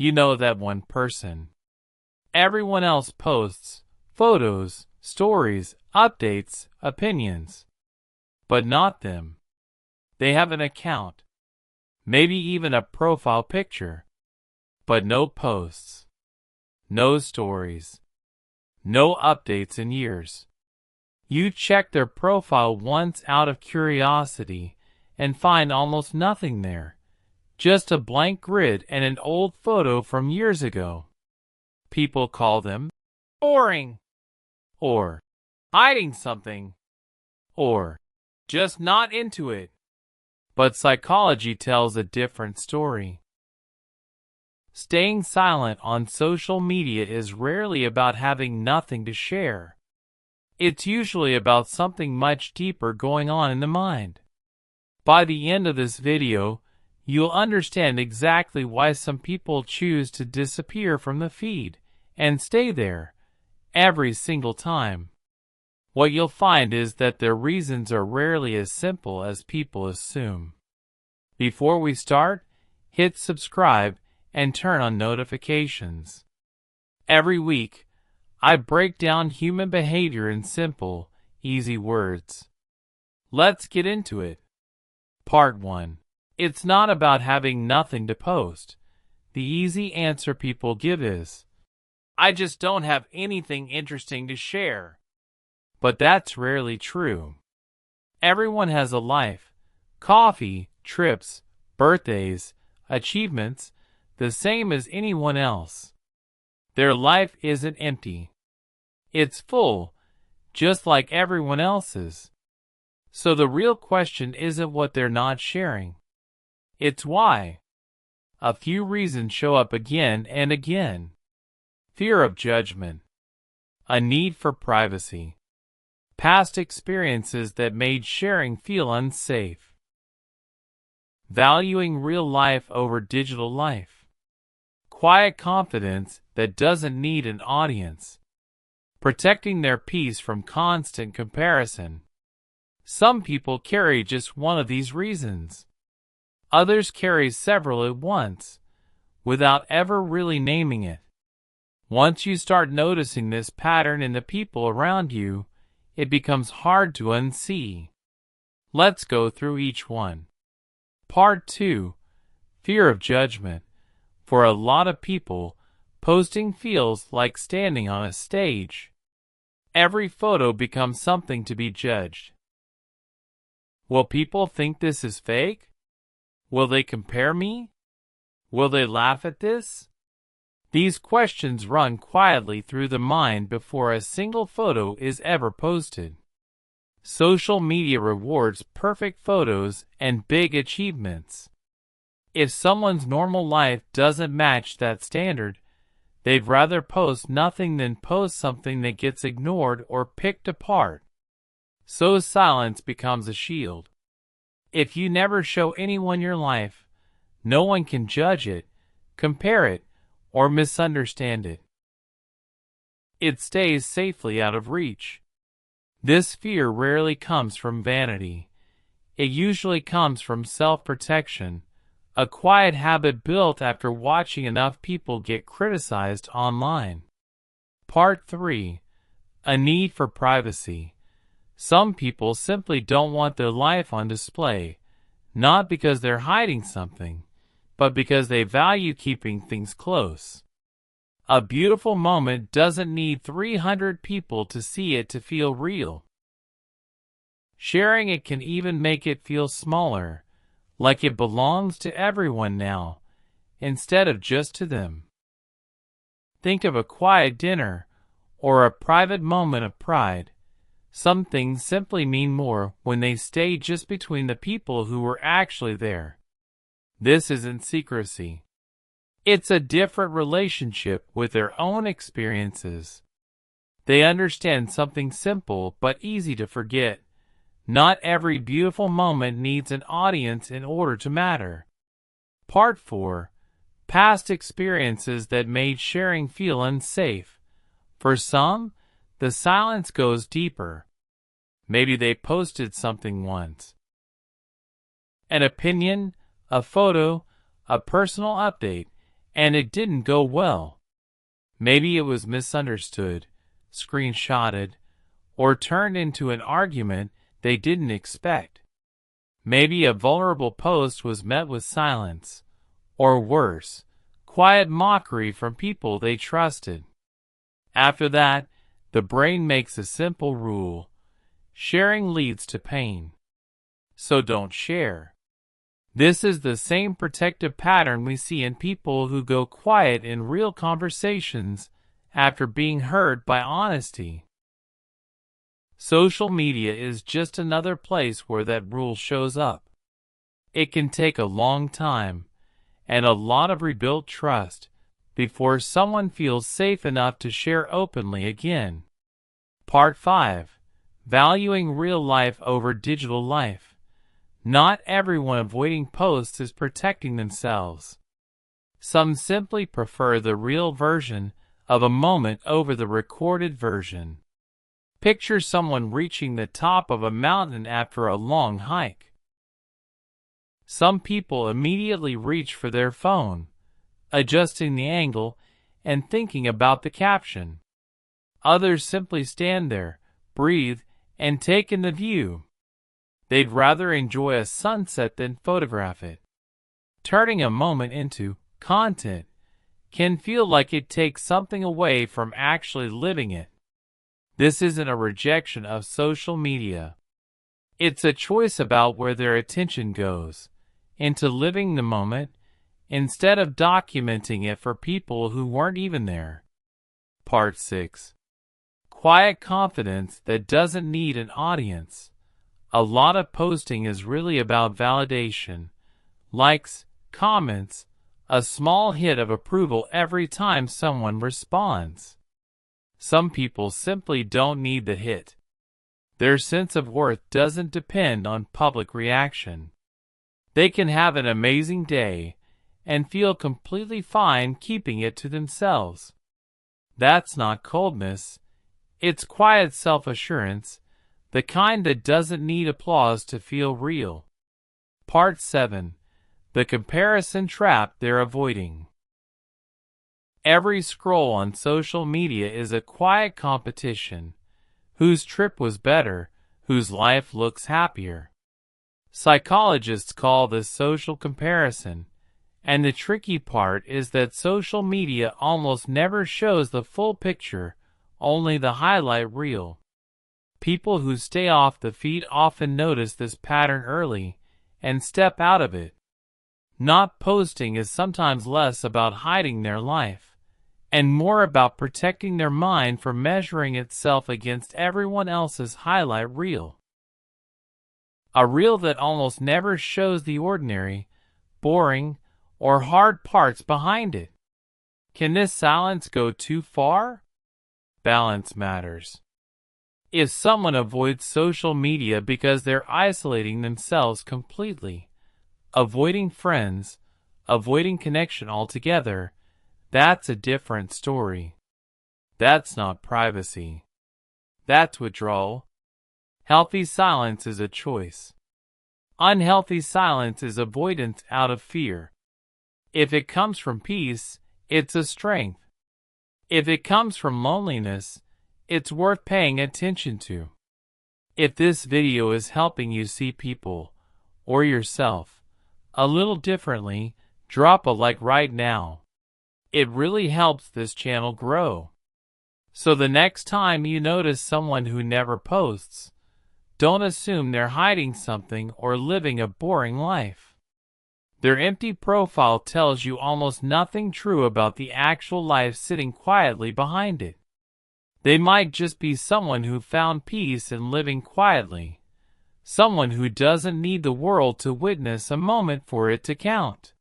You know that one person. Everyone else posts photos, stories, updates, opinions. But not them. They have an account. Maybe even a profile picture. But no posts. No stories. No updates in years. You check their profile once out of curiosity and find almost nothing there. Just a blank grid and an old photo from years ago. People call them boring, or hiding something, or just not into it. But psychology tells a different story. Staying silent on social media is rarely about having nothing to share. It's usually about something much deeper going on in the mind. By the end of this video, you'll understand exactly why some people choose to disappear from the feed and stay there every single time. What you'll find is that their reasons are rarely as simple as people assume. Before we start, hit subscribe and turn on notifications. Every week, I break down human behavior in simple, easy words. Let's get into it. Part 1. It's not about having nothing to post. The easy answer people give is, I just don't have anything interesting to share. But that's rarely true. Everyone has a life. Coffee, trips, birthdays, achievements, the same as anyone else. Their life isn't empty. It's full, just like everyone else's. So the real question isn't what they're not sharing. It's why. A few reasons show up again and again. Fear of judgment. A need for privacy. Past experiences that made sharing feel unsafe. Valuing real life over digital life. Quiet confidence that doesn't need an audience. Protecting their peace from constant comparison. Some people carry just one of these reasons. Others carry several at once, without ever really naming it. Once you start noticing this pattern in the people around you, it becomes hard to unsee. Let's go through each one. Part 2. Fear of judgment. For a lot of people, posting feels like standing on a stage. Every photo becomes something to be judged. Will people think this is fake? Will they compare me? Will they laugh at this? These questions run quietly through the mind before a single photo is ever posted. Social media rewards perfect photos and big achievements. If someone's normal life doesn't match that standard, they'd rather post nothing than post something that gets ignored or picked apart. So silence becomes a shield. If you never show anyone your life, no one can judge it, compare it, or misunderstand it. It stays safely out of reach. This fear rarely comes from vanity. It usually comes from self-protection, a quiet habit built after watching enough people get criticized online. Part 3. A need for privacy. Some people simply don't want their life on display, not because they're hiding something, but because they value keeping things close. A beautiful moment doesn't need 300 people to see it to feel real. Sharing it can even make it feel smaller, like it belongs to everyone now, instead of just to them. Think of a quiet dinner, or a private moment of pride. Some things simply mean more when they stay just between the people who were actually there. This isn't secrecy. It's a different relationship with their own experiences. They understand something simple but easy to forget. Not every beautiful moment needs an audience in order to matter. Part 4. Past experiences that made sharing feel unsafe. For some, the silence goes deeper. Maybe they posted something once. An opinion, a photo, a personal update, and it didn't go well. Maybe it was misunderstood, screenshotted, or turned into an argument they didn't expect. Maybe a vulnerable post was met with silence, or worse, quiet mockery from people they trusted. After that, the brain makes a simple rule: sharing leads to pain. So don't share. This is the same protective pattern we see in people who go quiet in real conversations after being hurt by honesty. Social media is just another place where that rule shows up. It can take a long time and a lot of rebuilt trust before someone feels safe enough to share openly again. Part 5. Valuing real life over digital life. Not everyone avoiding posts is protecting themselves. Some simply prefer the real version of a moment over the recorded version. Picture someone reaching the top of a mountain after a long hike. Some people immediately reach for their phone, adjusting the angle and thinking about the caption. Others simply stand there, breathe, and take in the view. They'd rather enjoy a sunset than photograph it. Turning a moment into content can feel like it takes something away from actually living it. This isn't a rejection of social media. It's a choice about where their attention goes, into living the moment, instead of documenting it for people who weren't even there. Part 6. Quiet confidence that doesn't need an audience. A lot of posting is really about validation, likes, comments, a small hit of approval every time someone responds. Some people simply don't need the hit. Their sense of worth doesn't depend on public reaction. They can have an amazing day and feel completely fine keeping it to themselves. That's not coldness. It's quiet self-assurance, the kind that doesn't need applause to feel real. Part 7. The comparison trap they're avoiding. Every scroll on social media is a quiet competition. Whose trip was better? Whose life looks happier? Psychologists call this social comparison, and the tricky part is that social media almost never shows the full picture, only the highlight reel. People who stay off the feed often notice this pattern early and step out of it. Not posting is sometimes less about hiding their life and more about protecting their mind from measuring itself against everyone else's highlight reel. A reel that almost never shows the ordinary, boring, or hard parts behind it. Can this silence go too far? Balance matters. If someone avoids social media because they're isolating themselves completely, avoiding friends, avoiding connection altogether, that's a different story. That's not privacy. That's withdrawal. Healthy silence is a choice. Unhealthy silence is avoidance out of fear. If it comes from peace, it's a strength. If it comes from loneliness, it's worth paying attention to. If this video is helping you see people, or yourself, a little differently, drop a like right now. It really helps this channel grow. So the next time you notice someone who never posts, don't assume they're hiding something or living a boring life. Their empty profile tells you almost nothing true about the actual life sitting quietly behind it. They might just be someone who found peace in living quietly, someone who doesn't need the world to witness a moment for it to count.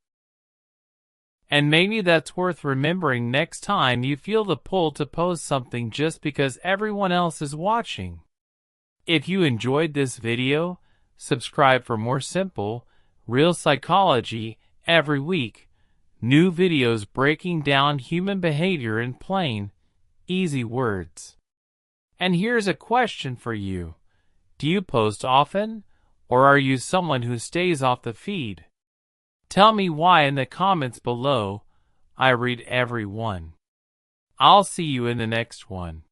And maybe that's worth remembering next time you feel the pull to post something just because everyone else is watching. If you enjoyed this video, subscribe for more simple, real psychology every week. New videos breaking down human behavior in plain, easy words. And here's a question for you. Do you post often, or are you someone who stays off the feed? Tell me why in the comments below. I read every one. I'll see you in the next one.